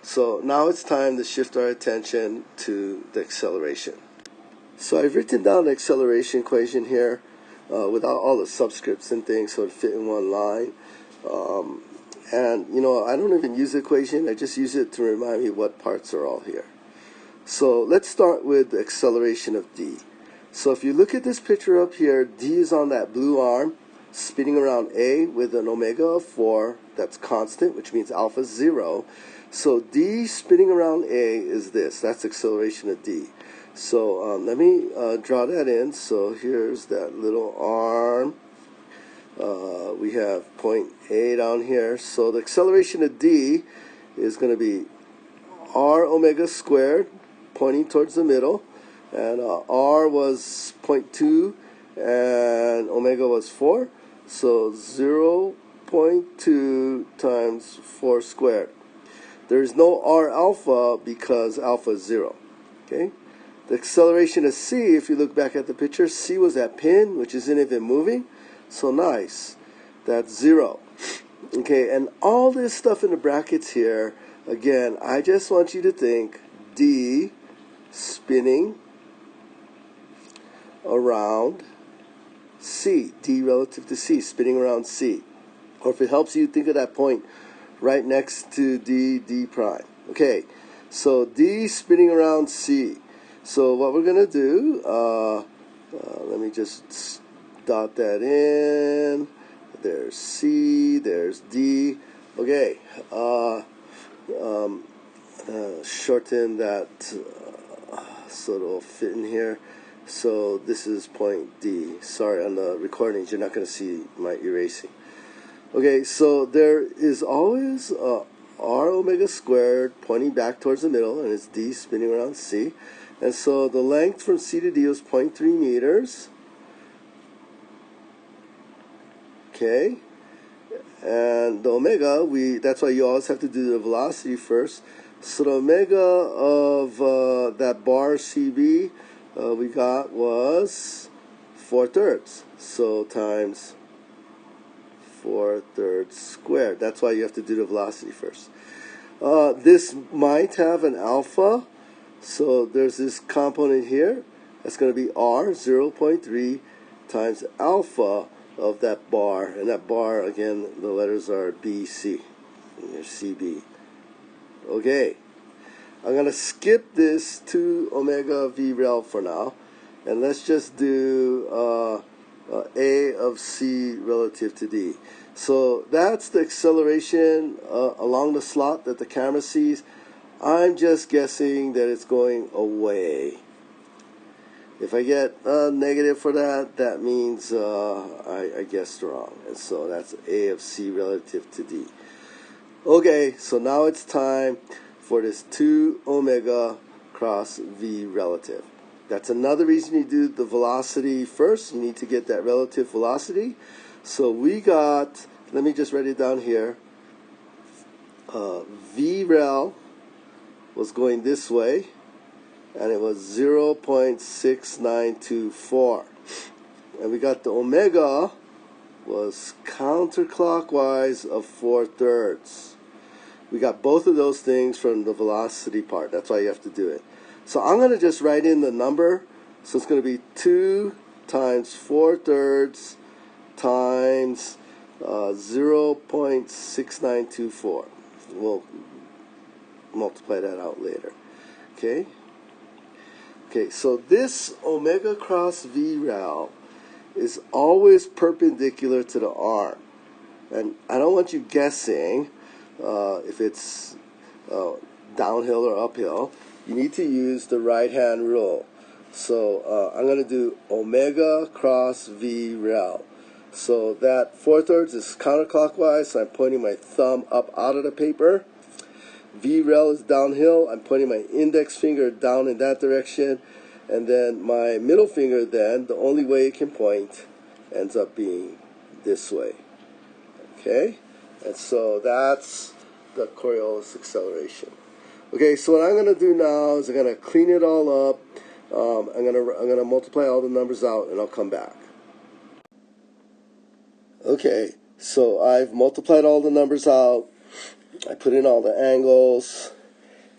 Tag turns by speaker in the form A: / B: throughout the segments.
A: So now it's time to shift our attention to the acceleration. So I've written down the acceleration equation here without all the subscripts and things so it fit in one line. And you know, I don't even use the equation, I just use it to remind me what parts are all here. So let's start with the acceleration of d. So if you look at this picture up here, d is on that blue arm spinning around a with an omega of 4 that's constant, which means alpha is 0. So d spinning around a is this, that's acceleration of d. So let me draw that in. So here's that little arm. We have point A down here. So the acceleration of d is going to be r omega squared, pointing towards the middle. And r was 0.2 and omega was 4. So 0.2 times 4 squared. There's no r alpha because alpha is 0. Okay? The acceleration of c, if you look back at the picture, c was that pin, which isn't even moving. So nice. That's 0. Okay, and all this stuff in the brackets here, again, I just want you to think d spinning around c, d relative to c, spinning around c. Or if it helps you, think of that point right next to d prime. Okay, so d spinning around c. So what we're going to do, let me just dot that in. There's c, there's d. Okay, shorten that so it'll fit in here. So this is point D. Sorry, on the recordings you're not going to see my erasing. Okay, so there is always r omega squared pointing back towards the middle, and it's d spinning around c. And so the length from c to d was 0.3 meters. Okay, and the omega, that's why you always have to do the velocity first. So the omega of that bar CB we got was 4/3. So times 4/3 squared. That's why you have to do the velocity first. This might have an alpha. So there's this component here. That's going to be r, 0.3 times alpha of that bar. And that bar, again, the letters are BC. And here's CB. Okay. I'm going to skip this 2 omega v rel for now. And let's just do A of c relative to d. So that's the acceleration along the slot that the camera sees. I'm just guessing that it's going away. If I get a negative for that, that means I guessed wrong. And so that's A of c relative to d. Okay, so now it's time for this 2 omega cross v relative. That's another reason you do the velocity first. You need to get that relative velocity. So we got, let me just write it down here. V rel was going this way, and it was 0.6924. And we got the omega was counterclockwise of 4/3. We got both of those things from the velocity part. That's why you have to do it. So I'm going to just write in the number. So it's going to be 2 times 4/3 times 0.6924. We'll multiply that out later. Okay? Okay, so this omega cross v rel is always perpendicular to the arm. And I don't want you guessing if it's downhill or uphill. You need to use the right hand rule. So I'm going to do omega cross v rel. So that 4/3 is counterclockwise, so I'm pointing my thumb up out of the paper. V rel is downhill, I'm pointing my index finger down in that direction, and then my middle finger then, the only way it can point, ends up being this way. Okay? And so that's the Coriolis acceleration. Okay, so what I'm going to do now is I'm going to clean it all up. I'm going to multiply all the numbers out, and I'll come back. Okay, so I've multiplied all the numbers out. I put in all the angles.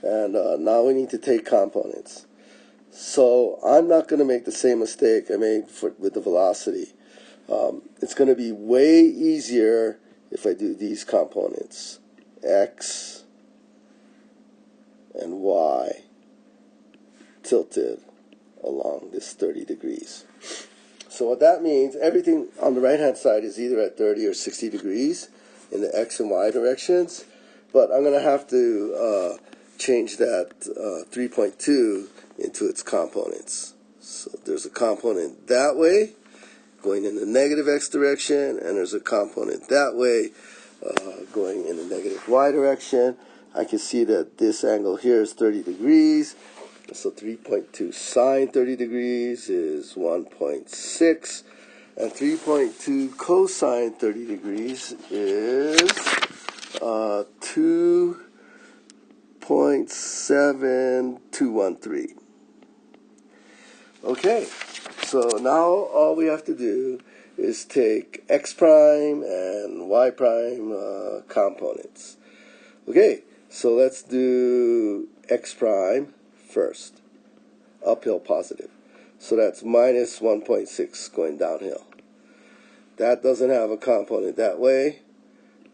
A: And now we need to take components. So I'm not going to make the same mistake I made with the velocity. It's going to be way easier if I do these components, x and y, tilted along this 30 degrees. So what that means, everything on the right hand side is either at 30 or 60 degrees in the x and y directions, but I'm going to have to change that 3.2 into its components. So there's a component that way going in the negative x direction, and there's a component that way going in the negative y direction. I can see that this angle here is 30 degrees. So 3.2 sine 30 degrees is 1.6, and 3.2 cosine 30 degrees is 2.7213. Okay, so now all we have to do is take x prime and y prime components. Okay, so let's do x prime first, uphill positive. So that's minus 1.6 going downhill. That doesn't have a component that way.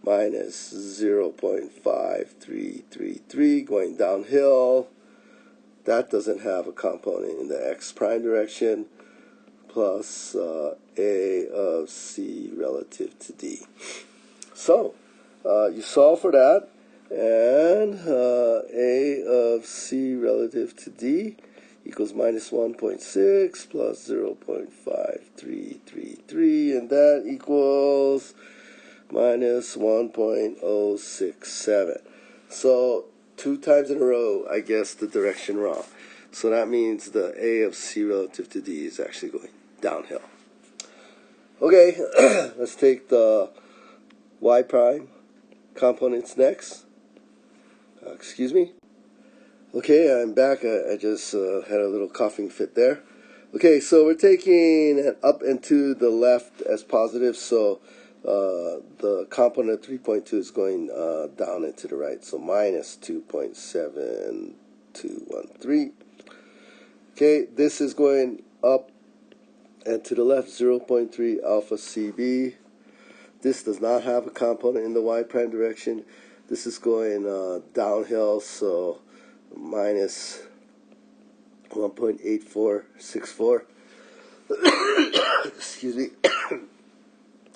A: Minus 0.5333 going downhill. That doesn't have a component in the x prime direction. Plus a of c relative to d. So you solve for that. And a of c relative to d equals minus 1.6 plus 0.5333, and that equals minus 1.067. So 2 times in a row I guessed the direction wrong. So that means the a of c relative to d is actually going downhill. Okay, let's take the y prime components next. Excuse me. Okay, I'm back. I just had a little coughing fit there. Okay, so we're taking it up and to the left as positive, so the component 3.2 is going down and to the right, so minus 2.7213. Okay, this is going up and to the left, 0.3 alpha CB. This does not have a component in the y prime direction. This is going downhill, so minus 1.8464. Excuse me.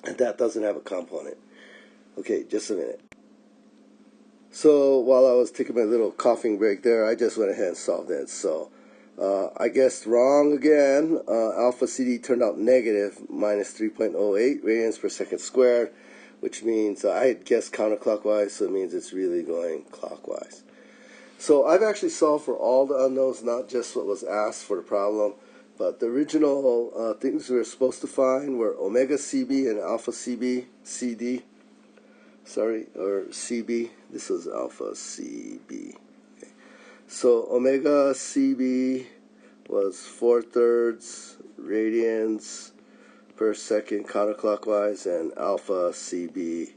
A: And that doesn't have a component. Okay, just a minute. So while I was taking my little coughing break there, I just went ahead and solved it. So I guessed wrong again. Alpha CD turned out negative, minus 3.08 radians per second squared, which means I had guessed counterclockwise, so it means it's really going clockwise. So I've actually solved for all the unknowns, not just what was asked for the problem, but the original things we were supposed to find were omega CB and alpha CB, CD, sorry, or CB. This was alpha CB. Okay. So omega CB was 4/3 radians per second counterclockwise, and alpha CB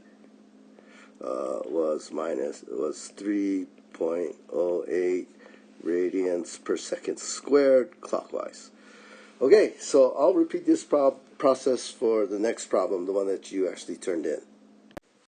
A: was 3.08 radians per second squared clockwise. Okay, so I'll repeat this process for the next problem, the one that you actually turned in.